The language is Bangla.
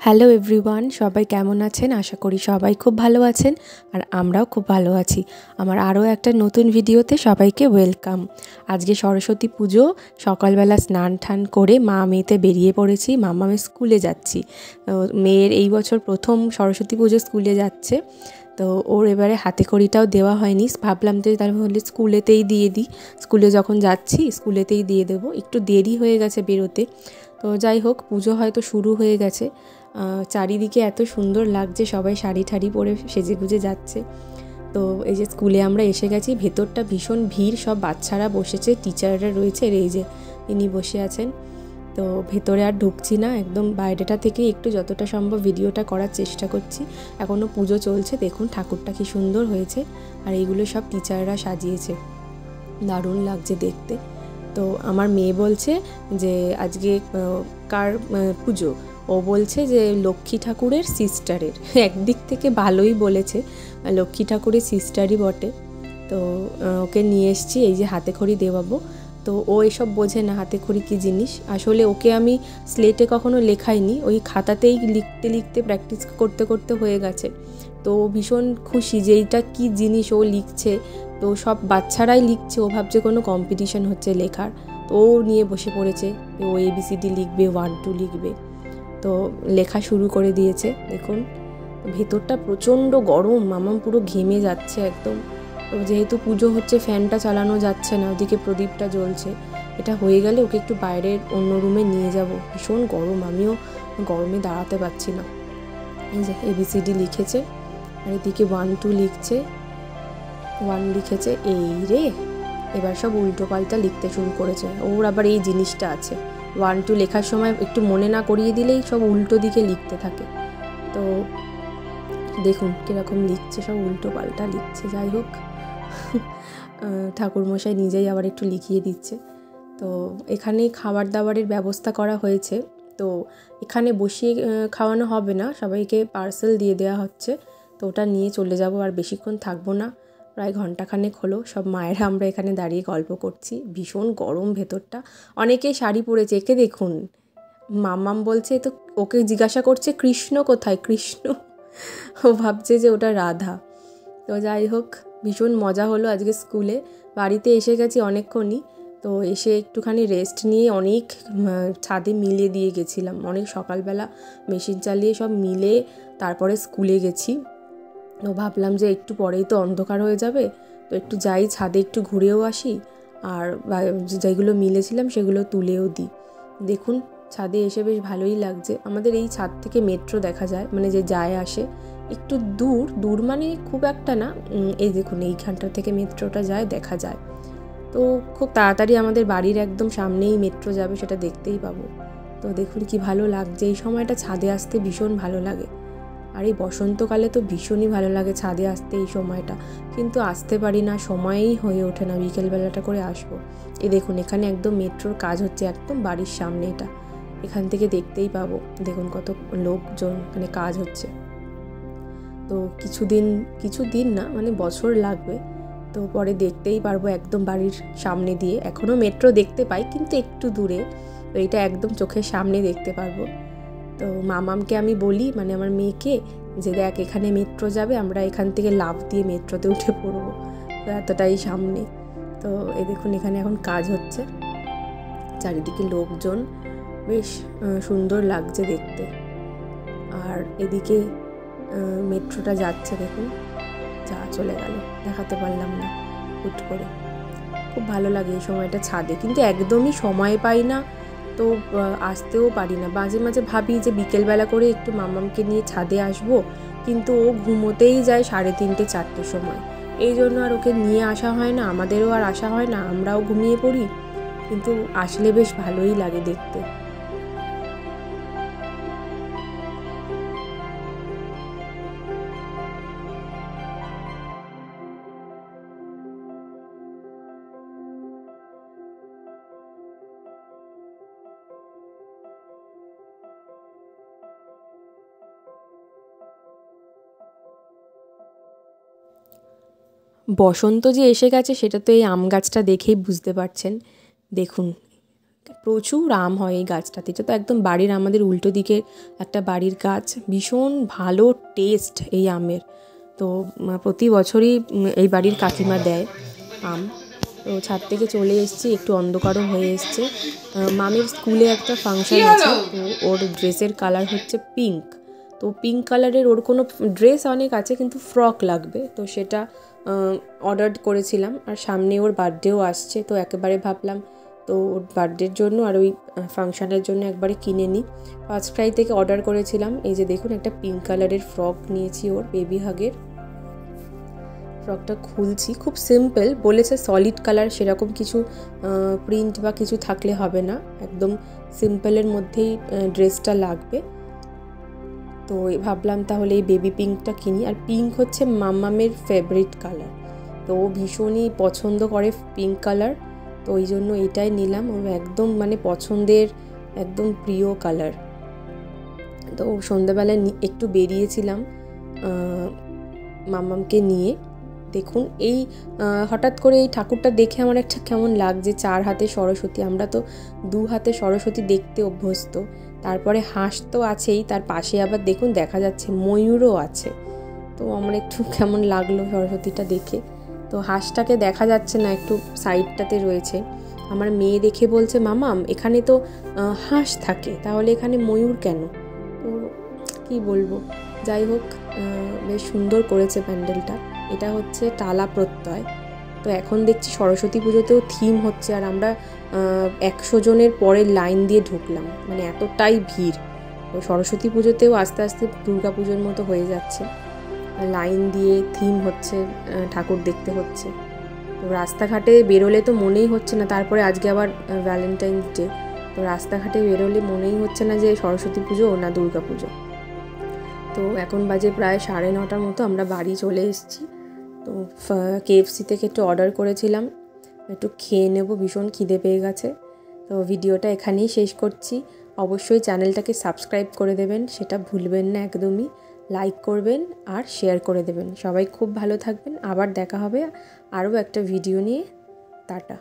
হ্যালো এভরিওয়ান, সবাই কেমন আছেন? আশা করি সবাই খুব ভালো আছেন আর আমরাও খুব ভালো আছি। আমার আরও একটা নতুন ভিডিওতে সবাইকে ওয়েলকাম। আজকে সরস্বতী পুজো, সকালবেলা স্নান টান করে মা মেয়েতে বেরিয়ে পড়েছি। মামামে স্কুলে যাচ্ছি। মেয়ের এই বছর প্রথম সরস্বতী পুজো স্কুলে যাচ্ছে, তো ওর এবারে হাতে খড়িটাও দেওয়া হয়নি। ভাবলাম যে তাহলে স্কুলেতেই দিয়ে দিই, স্কুলে যখন যাচ্ছি স্কুলেতেই দিয়ে দেবো। একটু দেরি হয়ে গেছে বেরোতে, তো যাই হোক পুজো হয়তো শুরু হয়ে গেছে। চারিদিকে এত সুন্দর লাগছে, সবাই শাড়ি ঠাড়ি পরে সেজে গুজে যাচ্ছে। তো এই যে স্কুলে আমরা এসে গেছি, ভেতরটা ভীষণ ভিড়, সব বাচ্চারা বসেছে, টিচাররা রয়েছে, আর এই যে ইনি বসে আছেন। তো ভেতরে আর ঢুকছি না, একদম বাইরেটা থেকে একটু যতটা সম্ভব ভিডিওটা করার চেষ্টা করছি। এখনও পুজো চলছে, দেখুন ঠাকুরটা কি সুন্দর হয়েছে, আর এইগুলো সব টিচাররা সাজিয়েছে, দারুণ লাগছে দেখতে। তো আমার মেয়ে বলছে যে আজকে কার পুজো, ও বলছে যে লক্ষ্মী ঠাকুরের সিস্টারের। একদিক থেকে ভালোই বলেছে, লক্ষ্মী ঠাকুরের সিস্টারই বটে। তো ওকে নিয়ে এসছি, এই যে হাতে খড়ি দেওয়াবো। তো ও এসব বোঝে না হাতে খড়ি কী জিনিস। আসলে ওকে আমি স্লেটে কখনো লেখাইনি, ওই খাতাতেই লিখতে লিখতে প্র্যাকটিস করতে করতে হয়ে গেছে। তো ও ভীষণ খুশি যে এইটা কী জিনিস ও লিখছে। তো সব বাচ্চারাই লিখছে, ও ভাবছে কোনো কম্পিটিশন হচ্ছে লেখার। তো ও নিয়ে বসে পড়েছে, ও ABCD লিখবে, 1 2 লিখবে। তো লেখা শুরু করে দিয়েছে। দেখুন ভেতরটা প্রচণ্ড গরম, মামাম পুরো ঘেমে যাচ্ছে একদম। তো যেহেতু পুজো হচ্ছে, ফ্যানটা চালানো যাচ্ছে না, ওদিকে প্রদীপটা জ্বলছে। এটা হয়ে গেলে ওকে একটু বাইরের অন্য রুমে নিয়ে যাব, ভীষণ গরম, আমিও গরমে দাঁড়াতে পারছি না। এই যে ABCD লিখেছে, আর এদিকে 1 2 লিখছে, 1 লিখেছে। এই রে, এবার সব উল্টো পাল্টা লিখতে শুরু করেছে। ওর আবার এই জিনিসটা আছে, 1 2 লেখার সময় একটু মনে না করিয়ে দিলেই সব উল্টো দিকে লিখতে থাকে। তো দেখুন কীরকম লিখছে, সব উল্টো পাল্টা লিখছে। যাই হোক, ঠাকুরমশাই নিজেই আবার একটু লিখিয়ে দিচ্ছে। তো এখানে খাবার দাবারের ব্যবস্থা করা হয়েছে, তো এখানে বসিয়ে খাওয়ানো হবে না, সবাইকে পার্সেল দিয়ে দেওয়া হচ্ছে। তো ওটা নিয়ে চলে যাব, আর বেশিক্ষণ থাকবো না, প্রায় ঘন্টাখানেক হলো। সব মায়েরা আমরা এখানে দাঁড়িয়ে গল্প করছি, ভীষণ গরম ভেতরটা। অনেকেই শাড়ি পরেছে, একে দেখুন। মামাম বলছে, তো ওকে জিজ্ঞাসা করছে কৃষ্ণ কোথায়, কৃষ্ণ। ও ভাবছে যে ওটা রাধা। তো যাই হোক, ভীষণ মজা হলো আজকে স্কুলে। বাড়িতে এসে গেছি অনেকক্ষণই, তো এসে একটুখানি রেস্ট নিয়ে অনেক ছাদে মিলে দিয়ে গেছিলাম, অনেক সকালবেলা মেশিন চালিয়ে সব মিলে তারপরে স্কুলে গেছি। তো ভাবলাম যে একটু পরেই তো অন্ধকার হয়ে যাবে, তো একটু যাই ছাদে একটু ঘুরেও আসি, আর যেগুলো মিলেছিলাম সেগুলো তুলেও দিই। দেখুন ছাদে এসে বেশ ভালোই লাগছে। আমাদের এই ছাদ থেকে মেট্রো দেখা যায়, মানে যে যায় আসে। একটু দূর দূর মানে খুব একটা না, এই দেখুন এইখানটা থেকে মেট্রোটা যায়, দেখা যায়। তো খুব তাড়াতাড়ি আমাদের বাড়ির একদম সামনেই মেট্রো যাবে, সেটা দেখতেই পাবো। তো দেখুন কি ভালো লাগছে, এই সময়টা ছাদে আসতে ভীষণ ভালো লাগে। আর এই বসন্তকালে তো ভীষণই ভালো লাগে ছাদে আসতে এই সময়টা, কিন্তু আসতে পারি না, সময়ই হয়ে ওঠে না বিকেলবেলাটা করে আসবো। এই দেখুন এখানে একদম মেট্রোর কাজ হচ্ছে, একদম বাড়ির সামনে, এটা এখান থেকে দেখতেই পাবো। দেখুন কত লোকজন, মানে কাজ হচ্ছে। তো কিছুদিন না, মানে বছর লাগবে, তো পরে দেখতেই পারবো একদম বাড়ির সামনে দিয়ে। এখনও মেট্রো দেখতে পাই কিন্তু একটু দূরে, তো এটা একদম চোখের সামনে দেখতে পারবো। তো মামামকে আমি বলি, মানে আমার মেয়েকে, যে দেখ এখানে মেট্রো যাবে, আমরা এখান থেকে লাফ দিয়ে মেট্রোতে উঠে পড়বো, তো এতটাই সামনে। তো এই দেখুন এখানে এখন কাজ হচ্ছে, চারিদিকে লোকজন, বেশ সুন্দর লাগছে দেখতে। আর এদিকে মেট্রোটা যাচ্ছে, দেখুন যা চলে গেল, দেখাতে পারলাম না হুট করে। খুব ভালো লাগে এই সময়টা ছাদে, কিন্তু একদমই সময় পাই না, তো আসতেও পারি না। মাঝে মাঝে ভাবি যে বিকেলবেলা করে একটু মামামকে নিয়ে ছাদে আসবো, কিন্তু ও ঘুমোতেই যায় 3:30 4টের সময়। এই জন্য আর ওকে নিয়ে আসা হয় না, আমাদেরও আর আসা হয় না, আমরাও ঘুমিয়ে পড়ি। কিন্তু আসলে বেশ ভালোই লাগে দেখতে। বসন্ত যে এসে গেছে সেটা তো এই আম গাছটা দেখেই বুঝতে পারছেন। দেখুন প্রচুর আম হয় এই গাছটাতে। এটা তো একদম বাড়ির আমাদের উল্টো দিকে একটা বাড়ির গাছ, ভীষণ ভালো টেস্ট এই আমের। তো প্রতি বছরই এই বাড়ির কাকিমা দেয় আম। তো ছাদ থেকে চলে এসেছি, একটু অন্ধকারও হয়ে এসছে। মামের স্কুলে একটা ফাংশান আছে, তো ওর ড্রেসের কালার হচ্ছে পিঙ্ক। তো পিঙ্ক কালারের ওর কোনো ড্রেস অনেক আছে, কিন্তু ফ্রক লাগবে, তো সেটা অর্ডার করেছিলাম। আর সামনে ওর বার্থডেও আসছে, তো একেবারে ভাবলাম তো ওর বার্থডের জন্য আর ওই ফাংশানের জন্য একবারে কিনে নিই। ফার্স্ট ক্রাই থেকে অর্ডার করেছিলাম। এই যে দেখুন, একটা পিঙ্ক কালারের ফ্রক নিয়েছি ওর বেবি হাগের। ফ্রকটা খুলছি, খুব সিম্পল বলেছে, সলিড কালার সেরকম কিছু প্রিন্ট বা কিছু থাকলে হবে না, একদম সিম্পলের মধ্যেই ড্রেসটা লাগবে। তো ভাবলাম তাহলে এই বেবি পিঙ্কটা কিনি। আর পিঙ্ক হচ্ছে মাম্মামের ফেভারিট কালার, তো ও ভীষণই পছন্দ করে পিঙ্ক কালার, তো ওই জন্য এটাই নিলাম। ওর একদম মানে পছন্দের, একদম প্রিয় কালার। তো সন্ধ্যাবেলায় একটু বেরিয়েছিলাম মাম্মামকে নিয়ে। দেখুন এই হঠাৎ করে এই ঠাকুরটা দেখে আমার একটা কেমন লাগছে, 4 হাতে সরস্বতী। আমরা তো 2 হাতে সরস্বতী দেখতে অভ্যস্ত, তারপরে হাঁস তো আছেই, তার পাশে আবার দেখুন দেখা যাচ্ছে ময়ূরও আছে। তো আমার একটু কেমন লাগলো সরস্বতীটা দেখে। তো হাঁসটাকে দেখা যাচ্ছে না, একটু সাইডটাতে রয়েছে। আমার মেয়ে দেখে বলছে, মামাম এখানে তো হাঁস থাকে, তাহলে এখানে ময়ূর কেন? তো কী বলবো, যাই হোক বেশ সুন্দর করেছে প্যান্ডেলটা। এটা হচ্ছে টালা প্রত্যয়। তো এখন দেখছি সরস্বতী পুজোতেও থিম হচ্ছে, আর আমরা 100 জনের পরের লাইন দিয়ে ঢুকলাম, মানে এতটাই ভিড়। তো সরস্বতী পুজোতেও আস্তে আস্তে দুর্গা পুজোর মতো হয়ে যাচ্ছে, লাইন দিয়ে থিম হচ্ছে, ঠাকুর দেখতে হচ্ছে। তো রাস্তাঘাটে বেরোলে তো মনেই হচ্ছে না, তারপরে আজকে আবার ভ্যালেন্টাইন্স ডে, তো রাস্তাঘাটে বেরোলে মনেই হচ্ছে না যে সরস্বতী পুজো না দুর্গা পুজো। তো এখন বাজে প্রায় 9:30 মতো, আমরা বাড়ি চলে এসেছি। তো KFC থেকে একটু অর্ডার করেছিলাম, একটু খেয়ে নেব, ভীষণ খিদে পেয়ে গেছে। তো ভিডিওটা এখানেই শেষ করছি। অবশ্যই চ্যানেলটাকে সাবস্ক্রাইব করে দেবেন, সেটা ভুলবেন না একদমই। লাইক করবেন আর শেয়ার করে দেবেন। সবাই খুব ভালো থাকবেন, আবার দেখা হবে আরও একটা ভিডিও নিয়ে। টাটা।